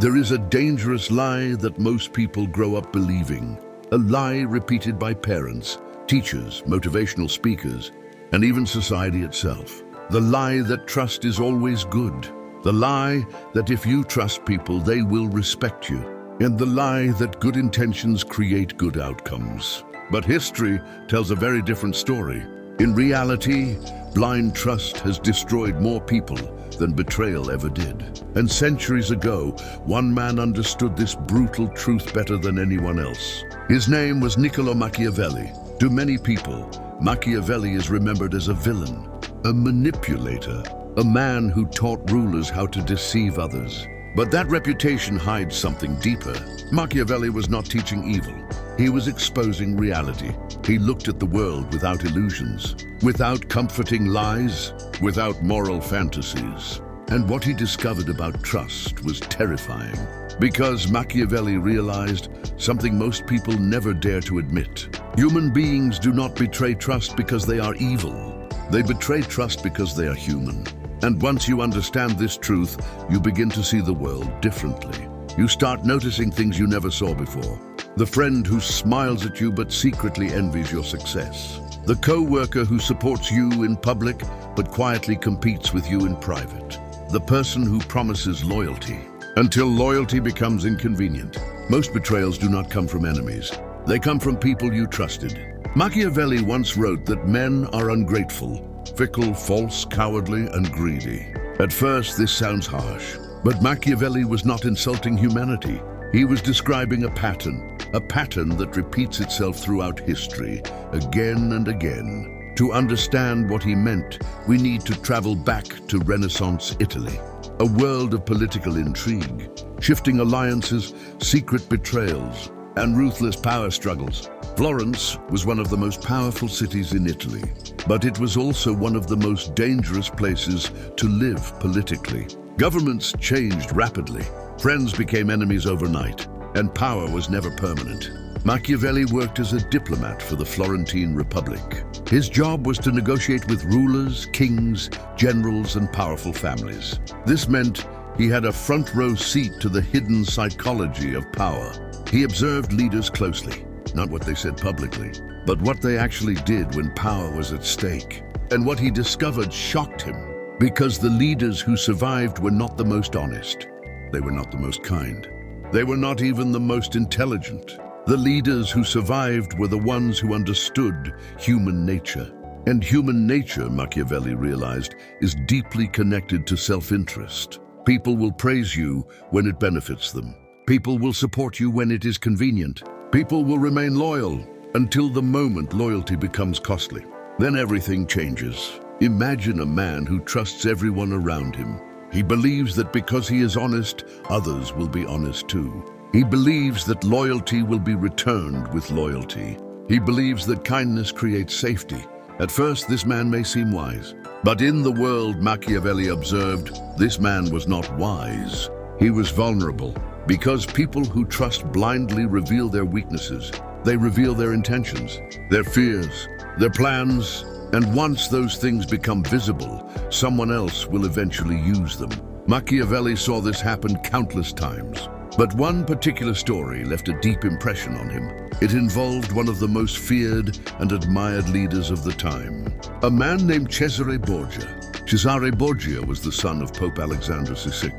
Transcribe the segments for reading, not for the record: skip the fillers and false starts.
There is a dangerous lie that most people grow up believing. A lie repeated by parents, teachers, motivational speakers, and even society itself. The lie that trust is always good. The lie that if you trust people, they will respect you. And the lie that good intentions create good outcomes. But history tells a very different story. In reality, blind trust has destroyed more people than betrayal ever did. And centuries ago, one man understood this brutal truth better than anyone else. His name was Niccolò Machiavelli. To many people, Machiavelli is remembered as a villain, a manipulator, a man who taught rulers how to deceive others. But that reputation hides something deeper. Machiavelli was not teaching evil. He was exposing reality. He looked at the world without illusions, without comforting lies, without moral fantasies. And what he discovered about trust was terrifying, because Machiavelli realized something most people never dare to admit. Human beings do not betray trust because they are evil. They betray trust because they are human. And once you understand this truth, you begin to see the world differently. You start noticing things you never saw before. The friend who smiles at you but secretly envies your success. The co-worker who supports you in public but quietly competes with you in private. The person who promises loyalty until loyalty becomes inconvenient. Most betrayals do not come from enemies. They come from people you trusted. Machiavelli once wrote that men are ungrateful, fickle, false, cowardly, and greedy. At first, this sounds harsh, but Machiavelli was not insulting humanity. He was describing a pattern that repeats itself throughout history, again and again. To understand what he meant, we need to travel back to Renaissance Italy, a world of political intrigue, shifting alliances, secret betrayals, and ruthless power struggles. Florence was one of the most powerful cities in Italy, but it was also one of the most dangerous places to live politically. Governments changed rapidly, friends became enemies overnight, and power was never permanent. Machiavelli worked as a diplomat for the Florentine Republic. His job was to negotiate with rulers, kings, generals, and powerful families. This meant he had a front-row seat to the hidden psychology of power. He observed leaders closely, not what they said publicly, but what they actually did when power was at stake. And what he discovered shocked him, because the leaders who survived were not the most honest. They were not the most kind. They were not even the most intelligent. The leaders who survived were the ones who understood human nature. And human nature, Machiavelli realized, is deeply connected to self-interest. People will praise you when it benefits them. People will support you when it is convenient. People will remain loyal until the moment loyalty becomes costly. Then everything changes. Imagine a man who trusts everyone around him. He believes that because he is honest, others will be honest too. He believes that loyalty will be returned with loyalty. He believes that kindness creates safety. At first, this man may seem wise, but in the world, Machiavelli observed, this man was not wise. He was vulnerable, because people who trust blindly reveal their weaknesses. They reveal their intentions, their fears, their plans, and once those things become visible, someone else will eventually use them. Machiavelli saw this happen countless times. But one particular story left a deep impression on him. It involved one of the most feared and admired leaders of the time, a man named Cesare Borgia. Cesare Borgia was the son of Pope Alexander VI.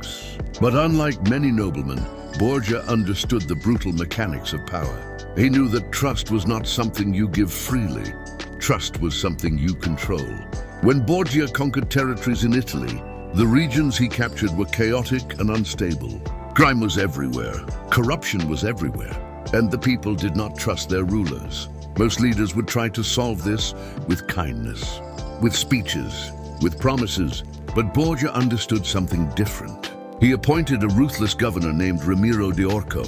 But unlike many noblemen, Borgia understood the brutal mechanics of power. He knew that trust was not something you give freely. Trust was something you control. When Borgia conquered territories in Italy, the regions he captured were chaotic and unstable. Crime was everywhere, corruption was everywhere, and the people did not trust their rulers. Most leaders would try to solve this with kindness, with speeches, with promises, but Borgia understood something different. He appointed a ruthless governor named Ramiro de Orco.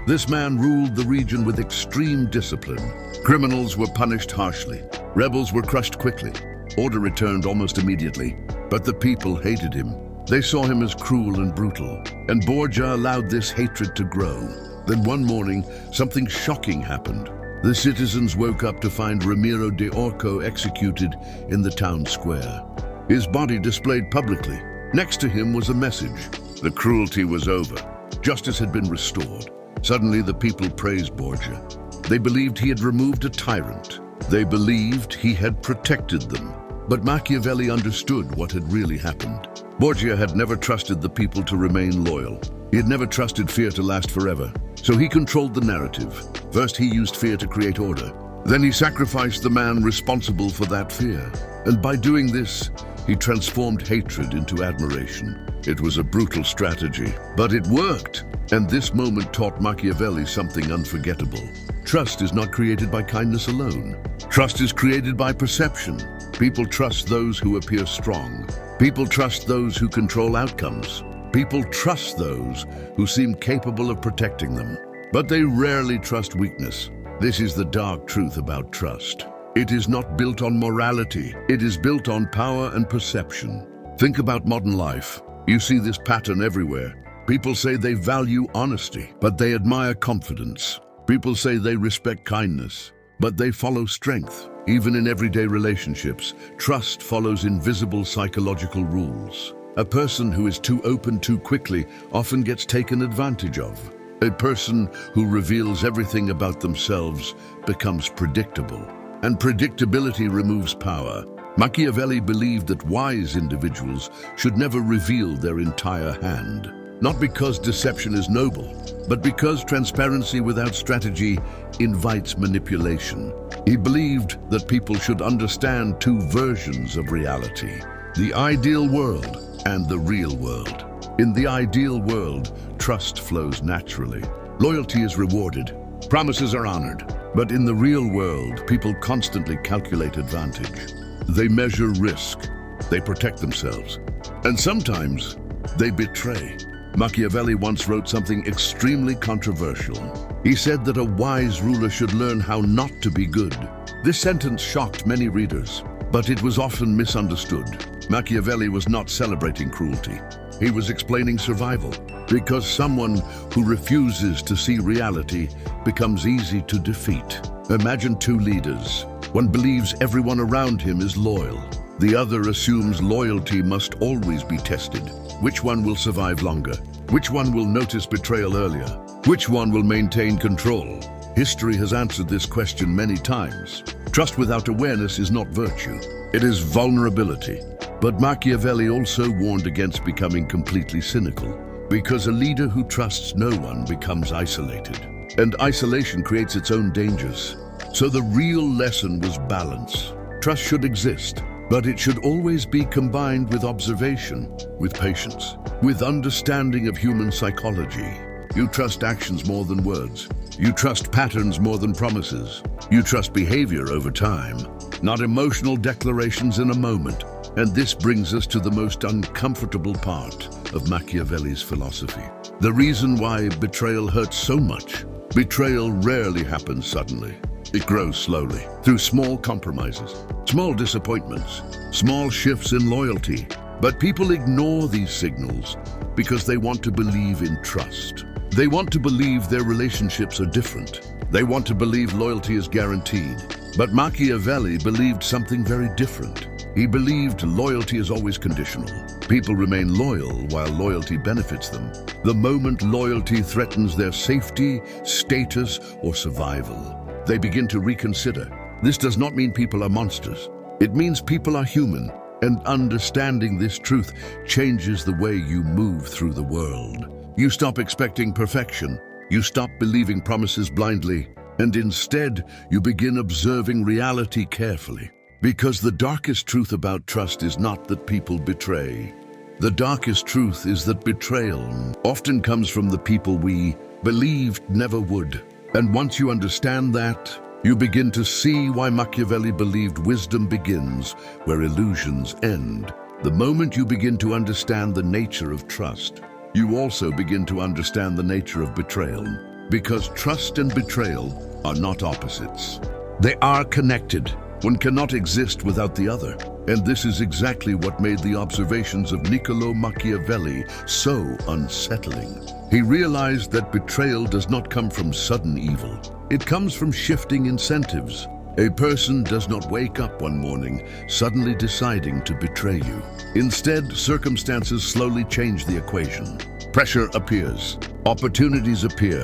This man ruled the region with extreme discipline. Criminals were punished harshly. Rebels were crushed quickly. Order returned almost immediately, but the people hated him. They saw him as cruel and brutal, and Borgia allowed this hatred to grow. Then one morning, something shocking happened. The citizens woke up to find Ramiro de Orco executed in the town square. His body displayed publicly. Next to him was a message. The cruelty was over. Justice had been restored. Suddenly, the people praised Borgia. They believed he had removed a tyrant. They believed he had protected them. But Machiavelli understood what had really happened. Borgia had never trusted the people to remain loyal. He had never trusted fear to last forever. So he controlled the narrative. First, he used fear to create order. Then he sacrificed the man responsible for that fear. And by doing this, he transformed hatred into admiration. It was a brutal strategy, but it worked. And this moment taught Machiavelli something unforgettable. Trust is not created by kindness alone. Trust is created by perception. People trust those who appear strong. People trust those who control outcomes. People trust those who seem capable of protecting them. But they rarely trust weakness. This is the dark truth about trust. It is not built on morality. It is built on power and perception. Think about modern life. You see this pattern everywhere. People say they value honesty, but they admire confidence. People say they respect kindness, but they follow strength. Even in everyday relationships, trust follows invisible psychological rules. A person who is too open too quickly often gets taken advantage of. A person who reveals everything about themselves becomes predictable, and predictability removes power. Machiavelli believed that wise individuals should never reveal their entire hand. Not because deception is noble, but because transparency without strategy invites manipulation. He believed that people should understand two versions of reality: the ideal world and the real world. In the ideal world, trust flows naturally. Loyalty is rewarded. Promises are honored. But in the real world, people constantly calculate advantage. They measure risk. They protect themselves. And sometimes, they betray. Machiavelli once wrote something extremely controversial. He said that a wise ruler should learn how not to be good. This sentence shocked many readers, but it was often misunderstood. Machiavelli was not celebrating cruelty. He was explaining survival, because someone who refuses to see reality becomes easy to defeat. Imagine two leaders. One believes everyone around him is loyal. The other assumes loyalty must always be tested. Which one will survive longer? Which one will notice betrayal earlier? Which one will maintain control? History has answered this question many times. Trust without awareness is not virtue. It is vulnerability. But Machiavelli also warned against becoming completely cynical, because a leader who trusts no one becomes isolated. And isolation creates its own dangers. So the real lesson was balance. Trust should exist, but it should always be combined with observation, with patience, with understanding of human psychology. You trust actions more than words. You trust patterns more than promises. You trust behavior over time, not emotional declarations in a moment. And this brings us to the most uncomfortable part of Machiavelli's philosophy. The reason why betrayal hurts so much. Betrayal rarely happens suddenly. It grows slowly, through small compromises, small disappointments, small shifts in loyalty. But people ignore these signals because they want to believe in trust. They want to believe their relationships are different. They want to believe loyalty is guaranteed. But Machiavelli believed something very different. He believed loyalty is always conditional. People remain loyal while loyalty benefits them. The moment loyalty threatens their safety, status, or survival, they begin to reconsider. This does not mean people are monsters. It means people are human, and understanding this truth changes the way you move through the world. You stop expecting perfection. You stop believing promises blindly, and instead, you begin observing reality carefully. Because the darkest truth about trust is not that people betray. The darkest truth is that betrayal often comes from the people we believed never would. And once you understand that, you begin to see why Machiavelli believed wisdom begins where illusions end. The moment you begin to understand the nature of trust, you also begin to understand the nature of betrayal. Because trust and betrayal are not opposites. They are connected. One cannot exist without the other. And this is exactly what made the observations of Niccolò Machiavelli so unsettling. He realized that betrayal does not come from sudden evil. It comes from shifting incentives. A person does not wake up one morning suddenly deciding to betray you. Instead, circumstances slowly change the equation. Pressure appears, opportunities appear,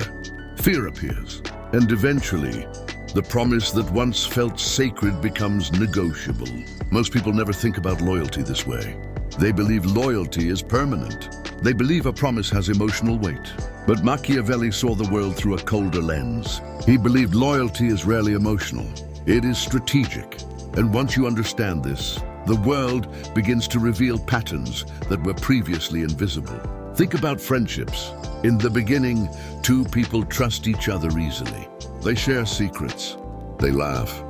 fear appears, and eventually, the promise that once felt sacred becomes negotiable. Most people never think about loyalty this way. They believe loyalty is permanent. They believe a promise has emotional weight. But Machiavelli saw the world through a colder lens. He believed loyalty is rarely emotional. It is strategic. And once you understand this, the world begins to reveal patterns that were previously invisible. Think about friendships. In the beginning, two people trust each other easily. They share secrets. They laugh.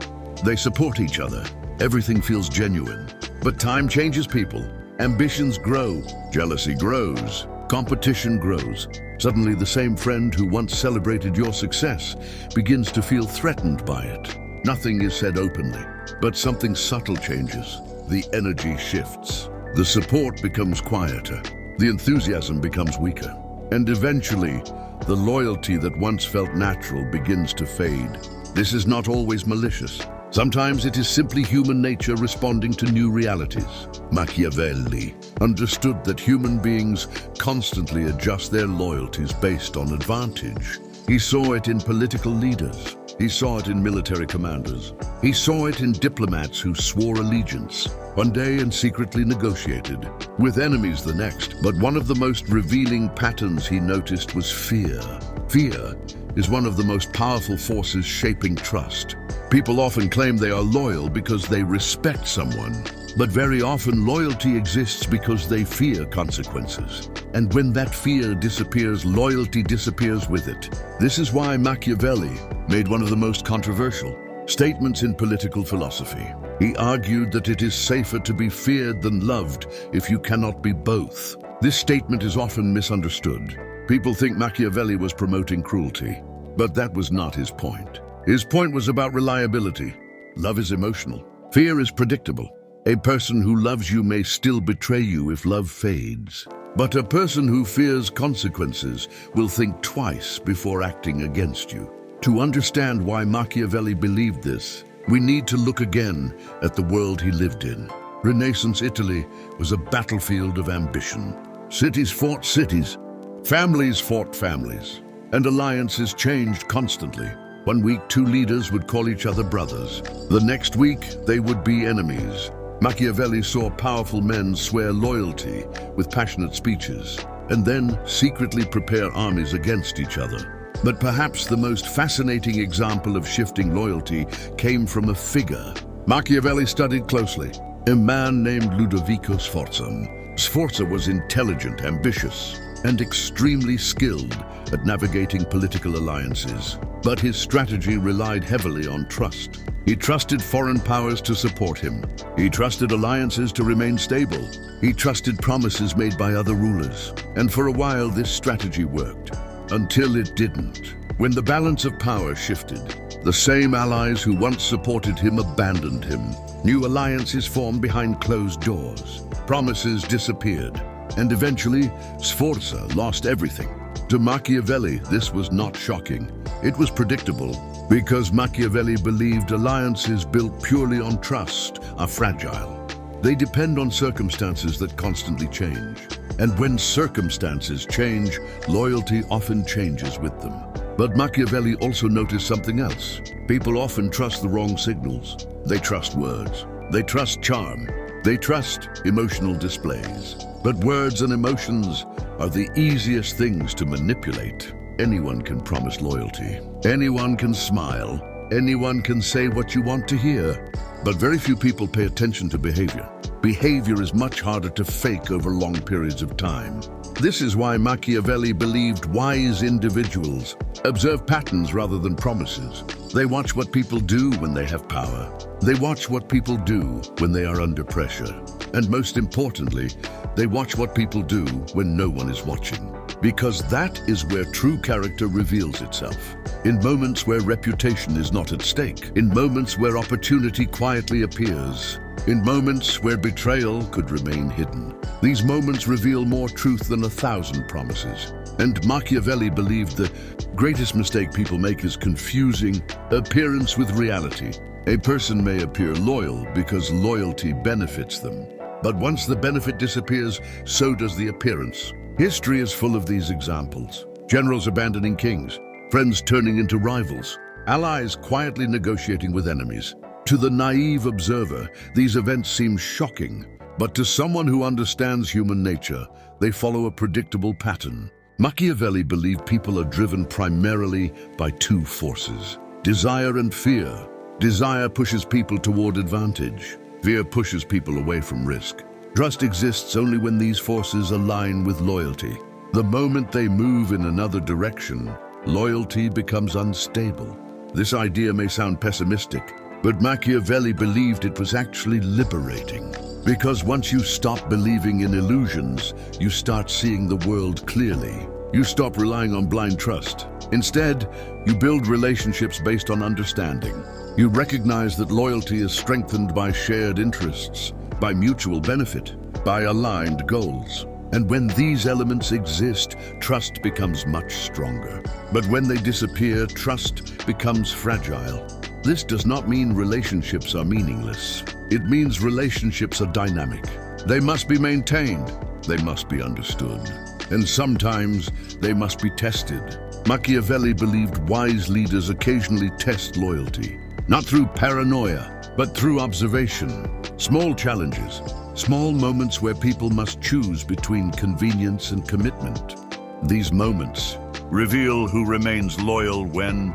They support each other. Everything feels genuine. But time changes people. Ambitions grow. Jealousy grows. Competition grows. Suddenly, the same friend who once celebrated your success begins to feel threatened by it. Nothing is said openly, but something subtle changes. The energy shifts. The support becomes quieter. The enthusiasm becomes weaker. And eventually, the loyalty that once felt natural begins to fade. This is not always malicious. Sometimes it is simply human nature responding to new realities. Machiavelli understood that human beings constantly adjust their loyalties based on advantage. He saw it in political leaders. He saw it in military commanders. He saw it in diplomats who swore allegiance one day and secretly negotiated with enemies the next. But one of the most revealing patterns he noticed was fear. Fear is one of the most powerful forces shaping trust. People often claim they are loyal because they respect someone, but very often loyalty exists because they fear consequences. And when that fear disappears, loyalty disappears with it. This is why Machiavelli made one of the most controversial statements in political philosophy. He argued that it is safer to be feared than loved if you cannot be both. This statement is often misunderstood. People think Machiavelli was promoting cruelty, but that was not his point. His point was about reliability. Love is emotional. Fear is predictable. A person who loves you may still betray you if love fades. But a person who fears consequences will think twice before acting against you. To understand why Machiavelli believed this, we need to look again at the world he lived in. Renaissance Italy was a battlefield of ambition. Cities fought cities, families fought families, and alliances changed constantly. One week, two leaders would call each other brothers. The next week, they would be enemies. Machiavelli saw powerful men swear loyalty with passionate speeches, and then secretly prepare armies against each other. But perhaps the most fascinating example of shifting loyalty came from a figure Machiavelli studied closely, a man named Ludovico Sforza. Sforza was intelligent, ambitious, and extremely skilled at navigating political alliances. But his strategy relied heavily on trust. He trusted foreign powers to support him. He trusted alliances to remain stable. He trusted promises made by other rulers. And for a while, this strategy worked. Until it didn't. When the balance of power shifted, the same allies who once supported him abandoned him. New alliances formed behind closed doors. Promises disappeared. And eventually, Sforza lost everything. To Machiavelli, this was not shocking. It was predictable, because Machiavelli believed alliances built purely on trust are fragile. They depend on circumstances that constantly change. And when circumstances change, loyalty often changes with them. But Machiavelli also noticed something else. People often trust the wrong signals. They trust words. They trust charm. They trust emotional displays. But words and emotions are the easiest things to manipulate. Anyone can promise loyalty. Anyone can smile. Anyone can say what you want to hear. But very few people pay attention to behavior. Behavior is much harder to fake over long periods of time. This is why Machiavelli believed wise individuals observe patterns rather than promises. They watch what people do when they have power. They watch what people do when they are under pressure. And most importantly, they watch what people do when no one is watching. Because that is where true character reveals itself. In moments where reputation is not at stake. In moments where opportunity quietly appears. In moments where betrayal could remain hidden. These moments reveal more truth than 1,000 promises. And Machiavelli believed the greatest mistake people make is confusing appearance with reality. A person may appear loyal because loyalty benefits them. But once the benefit disappears, so does the appearance. History is full of these examples. Generals abandoning kings, friends turning into rivals, allies quietly negotiating with enemies. To the naive observer, these events seem shocking, but to someone who understands human nature, they follow a predictable pattern. Machiavelli believed people are driven primarily by two forces: desire and fear. Desire pushes people toward advantage. Fear pushes people away from risk. Trust exists only when these forces align with loyalty. The moment they move in another direction, loyalty becomes unstable. This idea may sound pessimistic, but Machiavelli believed it was actually liberating. Because once you stop believing in illusions, you start seeing the world clearly. You stop relying on blind trust. Instead, you build relationships based on understanding. You recognize that loyalty is strengthened by shared interests, by mutual benefit, by aligned goals. And when these elements exist, trust becomes much stronger. But when they disappear, trust becomes fragile. This does not mean relationships are meaningless. It means relationships are dynamic. They must be maintained. They must be understood. And sometimes they must be tested. Machiavelli believed wise leaders occasionally test loyalty, not through paranoia, but through observation. Small challenges, small moments where people must choose between convenience and commitment. These moments reveal who remains loyal when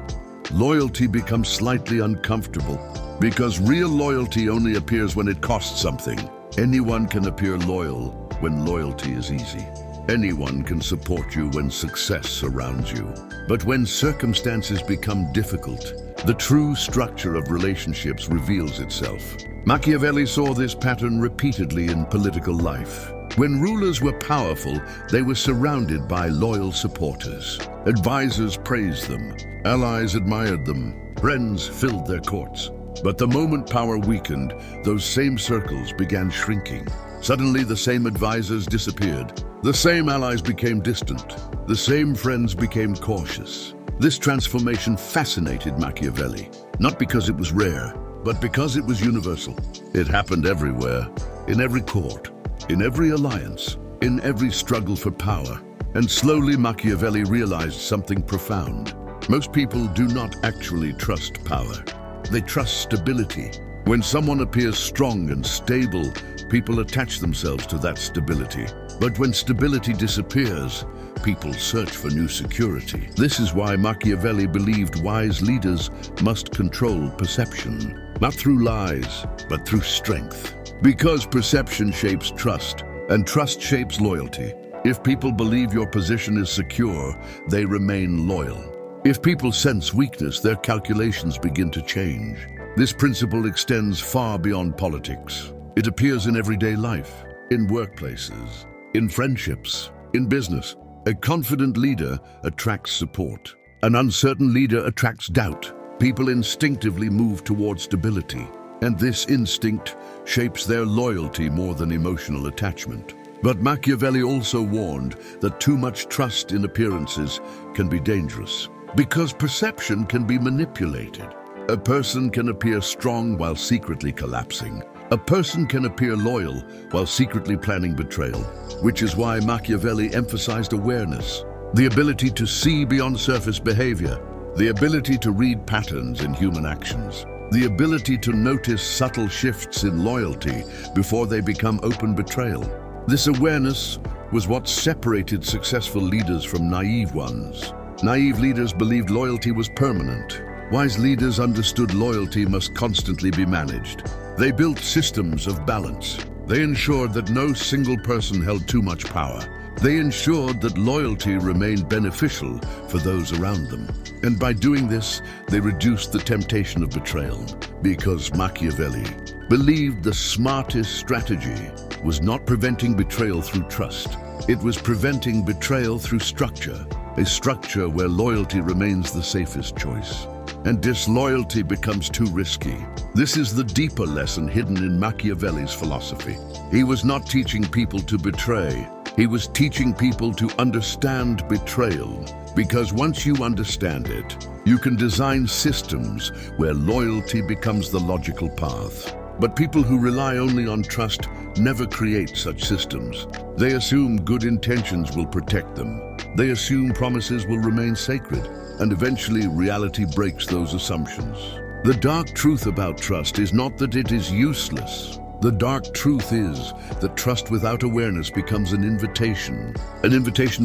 loyalty becomes slightly uncomfortable, because real loyalty only appears when it costs something. Anyone can appear loyal when loyalty is easy. Anyone can support you when success surrounds you. But when circumstances become difficult, the true structure of relationships reveals itself. Machiavelli saw this pattern repeatedly in political life. When rulers were powerful, they were surrounded by loyal supporters. Advisors praised them, allies admired them, friends filled their courts. But the moment power weakened, those same circles began shrinking. Suddenly, the same advisors disappeared. The same allies became distant. The same friends became cautious. This transformation fascinated Machiavelli, not because it was rare, but because it was universal. It happened everywhere, in every court, in every alliance, in every struggle for power. And slowly Machiavelli realized something profound. Most people do not actually trust power. They trust stability. When someone appears strong and stable, people attach themselves to that stability. But when stability disappears, people search for new security. This is why Machiavelli believed wise leaders must control perception, not through lies, but through strength. Because perception shapes trust, and trust shapes loyalty. If people believe your position is secure, they remain loyal. If people sense weakness, their calculations begin to change. This principle extends far beyond politics. It appears in everyday life, in workplaces, in friendships, in business. A confident leader attracts support. An uncertain leader attracts doubt. People instinctively move toward stability, and this instinct shapes their loyalty more than emotional attachment. But Machiavelli also warned that too much trust in appearances can be dangerous, because perception can be manipulated. A person can appear strong while secretly collapsing. A person can appear loyal while secretly planning betrayal, which is why Machiavelli emphasized awareness, the ability to see beyond surface behavior, the ability to read patterns in human actions, the ability to notice subtle shifts in loyalty before they become open betrayal. This awareness was what separated successful leaders from naive ones. Naive leaders believed loyalty was permanent. Wise leaders understood loyalty must constantly be managed. They built systems of balance. They ensured that no single person held too much power. They ensured that loyalty remained beneficial for those around them. And by doing this, they reduced the temptation of betrayal. Because Machiavelli believed the smartest strategy was not preventing betrayal through trust. It was preventing betrayal through structure, a structure where loyalty remains the safest choice, and disloyalty becomes too risky. This is the deeper lesson hidden in Machiavelli's philosophy. He was not teaching people to betray. He was teaching people to understand betrayal, because once you understand it, you can design systems where loyalty becomes the logical path. But people who rely only on trust never create such systems. They assume good intentions will protect them. They assume promises will remain sacred, and eventually reality breaks those assumptions. The dark truth about trust is not that it is useless. The dark truth is that trust without awareness becomes an invitation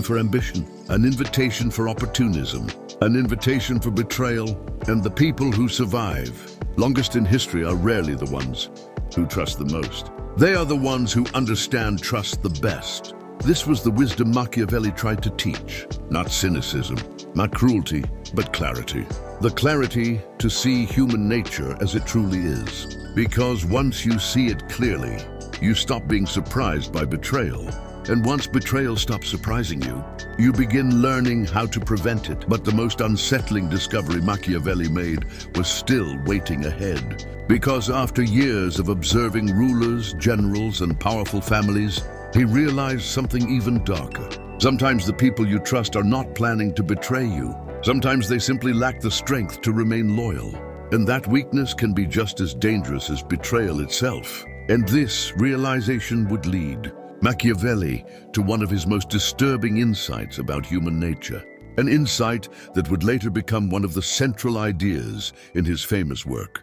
for ambition, an invitation for opportunism, an invitation for betrayal, and the people who survive, longest in history, are rarely the ones who trust the most. They are the ones who understand trust the best. This was the wisdom Machiavelli tried to teach. Not cynicism, not cruelty, but clarity. The clarity to see human nature as it truly is. Because once you see it clearly, you stop being surprised by betrayal. And once betrayal stops surprising you, you begin learning how to prevent it. But the most unsettling discovery Machiavelli made was still waiting ahead. Because after years of observing rulers, generals, and powerful families, he realized something even darker. Sometimes the people you trust are not planning to betray you. Sometimes they simply lack the strength to remain loyal. And that weakness can be just as dangerous as betrayal itself. And this realization would lead Machiavelli to one of his most disturbing insights about human nature. An insight that would later become one of the central ideas in his famous work,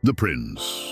The Prince.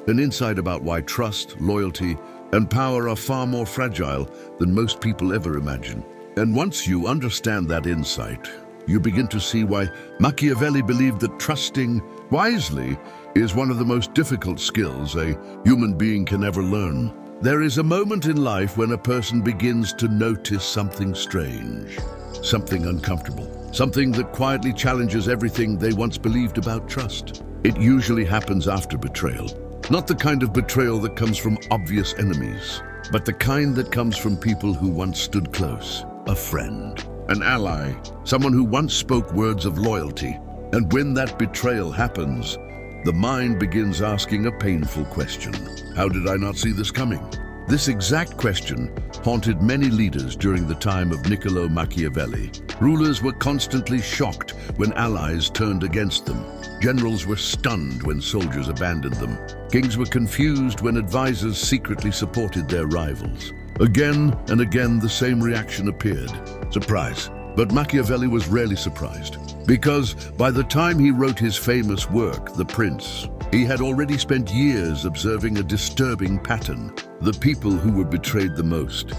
An insight about why trust, loyalty, and power are far more fragile than most people ever imagine. And once you understand that insight, you begin to see why Machiavelli believed that trusting wisely is one of the most difficult skills a human being can ever learn. There is a moment in life when a person begins to notice something strange, something uncomfortable, something that quietly challenges everything they once believed about trust. It usually happens after betrayal. Not the kind of betrayal that comes from obvious enemies, but the kind that comes from people who once stood close, a friend, an ally, someone who once spoke words of loyalty. And when that betrayal happens, the mind begins asking a painful question. How did I not see this coming? This exact question haunted many leaders during the time of Niccolò Machiavelli. Rulers were constantly shocked when allies turned against them. Generals were stunned when soldiers abandoned them. Kings were confused when advisors secretly supported their rivals. Again and again, the same reaction appeared: surprise. But Machiavelli was rarely surprised, because by the time he wrote his famous work, The Prince, he had already spent years observing a disturbing pattern. The people who were betrayed the most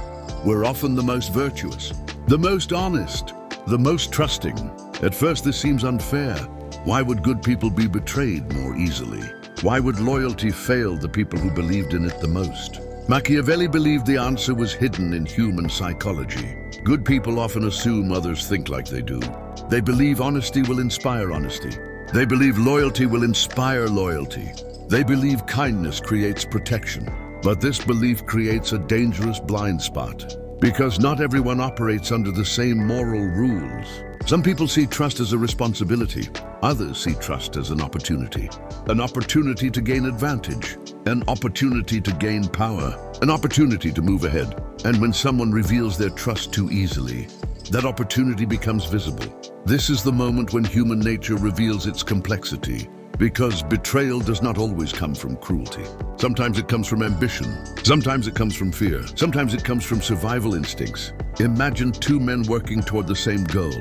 were often the most virtuous, the most honest, the most trusting. At first, this seems unfair. Why would good people be betrayed more easily? Why would loyalty fail the people who believed in it the most? Machiavelli believed the answer was hidden in human psychology. Good people often assume others think like they do. They believe honesty will inspire honesty. They believe loyalty will inspire loyalty. They believe kindness creates protection. But this belief creates a dangerous blind spot, because not everyone operates under the same moral rules. Some people see trust as a responsibility. Others see trust as an opportunity to gain advantage, an opportunity to gain power, an opportunity to move ahead. And when someone reveals their trust too easily, that opportunity becomes visible. This is the moment when human nature reveals its complexity, because betrayal does not always come from cruelty. Sometimes it comes from ambition. Sometimes it comes from fear. Sometimes it comes from survival instincts. Imagine two men working toward the same goal.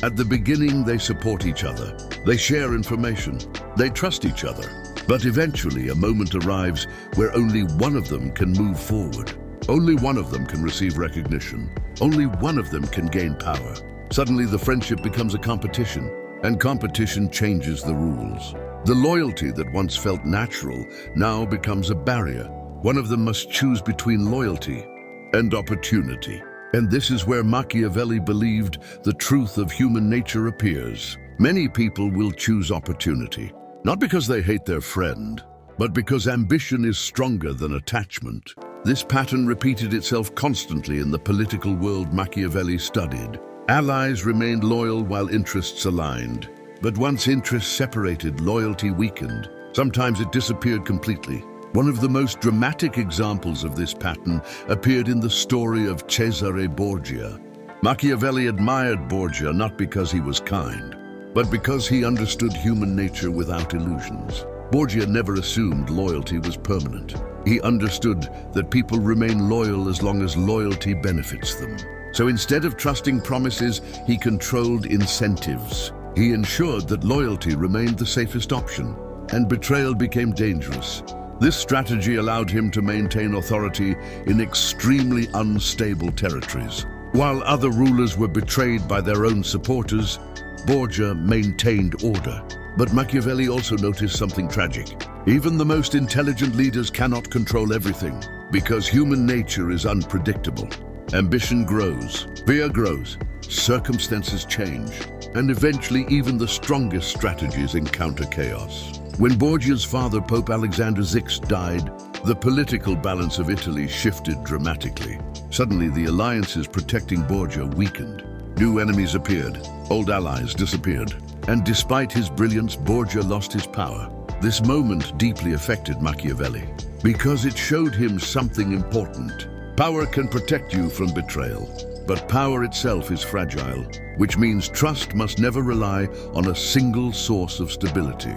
At the beginning, they support each other. They share information. They trust each other. But eventually, a moment arrives where only one of them can move forward. Only one of them can receive recognition. Only one of them can gain power. Suddenly, the friendship becomes a competition, and competition changes the rules. The loyalty that once felt natural now becomes a barrier. One of them must choose between loyalty and opportunity. And this is where Machiavelli believed the truth of human nature appears. Many people will choose opportunity, not because they hate their friend, but because ambition is stronger than attachment. This pattern repeated itself constantly in the political world Machiavelli studied. Allies remained loyal while interests aligned. But once interests separated, loyalty weakened. Sometimes it disappeared completely. One of the most dramatic examples of this pattern appeared in the story of Cesare Borgia. Machiavelli admired Borgia not because he was kind, but because he understood human nature without illusions. Borgia never assumed loyalty was permanent. He understood that people remain loyal as long as loyalty benefits them. So instead of trusting promises, he controlled incentives. He ensured that loyalty remained the safest option, and betrayal became dangerous. This strategy allowed him to maintain authority in extremely unstable territories. While other rulers were betrayed by their own supporters, Borgia maintained order. But Machiavelli also noticed something tragic. Even the most intelligent leaders cannot control everything, because human nature is unpredictable. Ambition grows, fear grows, circumstances change, and eventually even the strongest strategies encounter chaos. When Borgia's father, Pope Alexander VI, died, the political balance of Italy shifted dramatically. Suddenly, the alliances protecting Borgia weakened. New enemies appeared, old allies disappeared, and despite his brilliance, Borgia lost his power. This moment deeply affected Machiavelli, because it showed him something important. Power can protect you from betrayal, but power itself is fragile, which means trust must never rely on a single source of stability.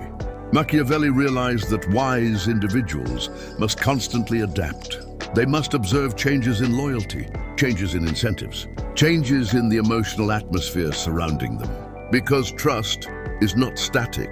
Machiavelli realized that wise individuals must constantly adapt. They must observe changes in loyalty, changes in incentives, changes in the emotional atmosphere surrounding them. Because trust is not static,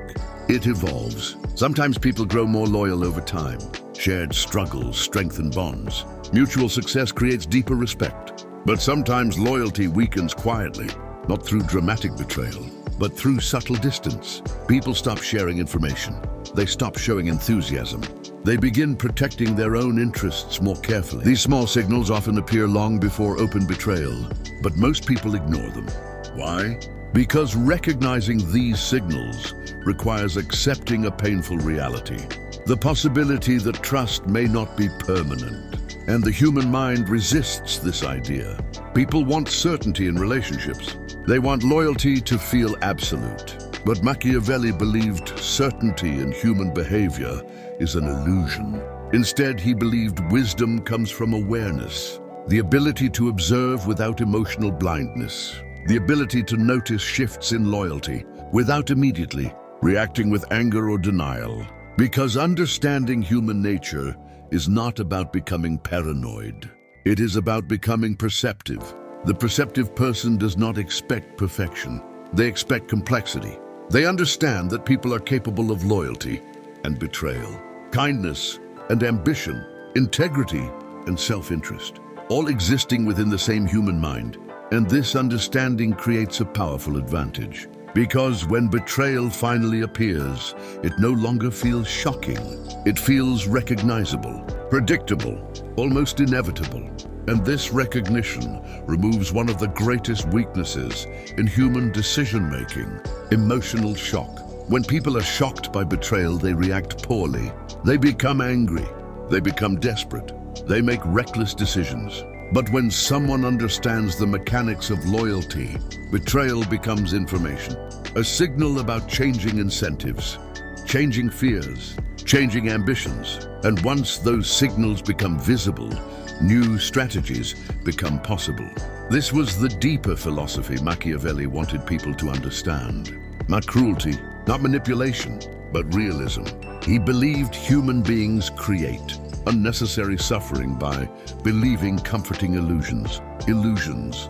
it evolves. Sometimes people grow more loyal over time. Shared struggles strengthen bonds. Mutual success creates deeper respect. But sometimes loyalty weakens quietly, not through dramatic betrayal, but through subtle distance. People stop sharing information. They stop showing enthusiasm. They begin protecting their own interests more carefully. These small signals often appear long before open betrayal, but most people ignore them. Why? Because recognizing these signals requires accepting a painful reality. The possibility that trust may not be permanent. And the human mind resists this idea. People want certainty in relationships. They want loyalty to feel absolute. But Machiavelli believed certainty in human behavior is an illusion. Instead, he believed wisdom comes from awareness, the ability to observe without emotional blindness, the ability to notice shifts in loyalty without immediately reacting with anger or denial. Because understanding human nature is not about becoming paranoid. It is about becoming perceptive. The perceptive person does not expect perfection. They expect complexity. They understand that people are capable of loyalty and betrayal, kindness and ambition, integrity and self-interest, all existing within the same human mind. And this understanding creates a powerful advantage. Because when betrayal finally appears, it no longer feels shocking. It feels recognizable, predictable, almost inevitable. And this recognition removes one of the greatest weaknesses in human decision-making: emotional shock. When people are shocked by betrayal, they react poorly. They become angry. They become desperate. They make reckless decisions. But when someone understands the mechanics of loyalty, betrayal becomes information, a signal about changing incentives, changing fears, changing ambitions. And once those signals become visible, new strategies become possible. This was the deeper philosophy Machiavelli wanted people to understand. Not cruelty, not manipulation, but realism. He believed human beings create unnecessary suffering by believing comforting illusions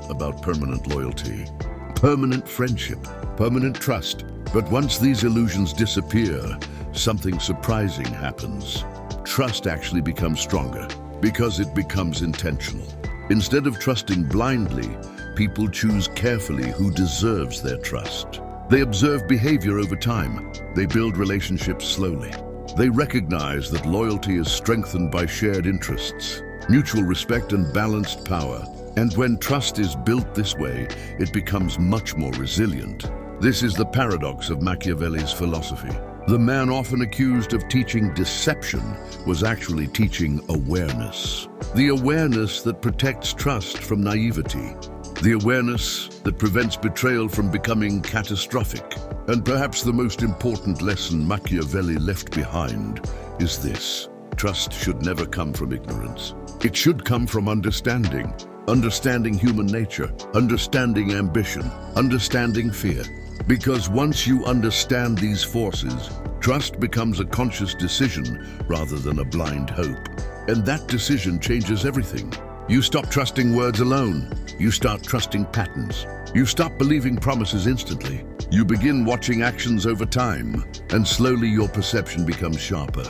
about permanent loyalty, permanent friendship, permanent trust. But once these illusions disappear, something surprising happens. Trust actually becomes stronger because it becomes intentional. Instead of trusting blindly, people choose carefully who deserves their trust. They observe behavior over time. They build relationships slowly. They recognize that loyalty is strengthened by shared interests, mutual respect and balanced power. And when trust is built this way, it becomes much more resilient. This is the paradox of Machiavelli's philosophy. The man often accused of teaching deception was actually teaching awareness. The awareness that protects trust from naivety. The awareness that prevents betrayal from becoming catastrophic. And perhaps the most important lesson Machiavelli left behind is this: trust should never come from ignorance. It should come from understanding. Understanding human nature, understanding ambition, understanding fear. Because once you understand these forces, Trust becomes a conscious decision rather than a blind hope. And that decision changes everything. You stop trusting words alone. You start trusting patterns. You stop believing promises instantly. You begin watching actions over time, and slowly your perception becomes sharper,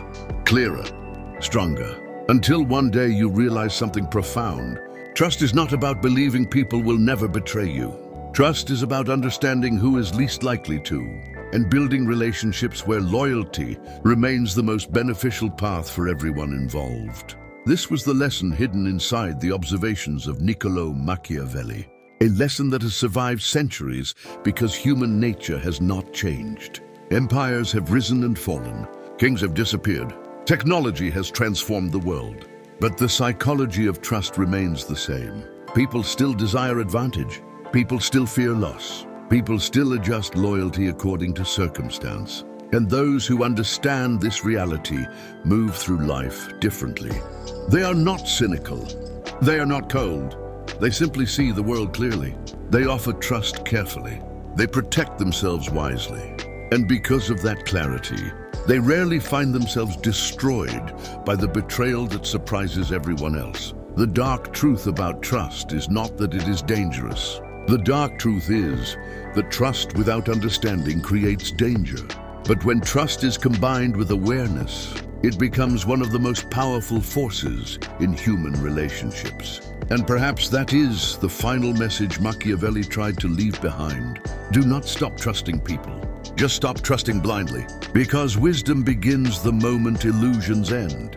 clearer, stronger, until one day you realize something profound. Trust is not about believing people will never betray you. Trust is about understanding who is least likely to, and building relationships where loyalty remains the most beneficial path for everyone involved. This was the lesson hidden inside the observations of Niccolò Machiavelli, a lesson that has survived centuries because human nature has not changed. Empires have risen and fallen, kings have disappeared, technology has transformed the world, but the psychology of trust remains the same. People still desire advantage, people still fear loss, people still adjust loyalty according to circumstance. And those who understand this reality move through life differently. They are not cynical. They are not cold. They simply see the world clearly. They offer trust carefully. They protect themselves wisely. And because of that clarity, they rarely find themselves destroyed by the betrayal that surprises everyone else. The dark truth about trust is not that it is dangerous. The dark truth is that trust without understanding creates danger. But when trust is combined with awareness, it becomes one of the most powerful forces in human relationships. And perhaps that is the final message Machiavelli tried to leave behind. Do not stop trusting people. Just stop trusting blindly, because wisdom begins the moment illusions end.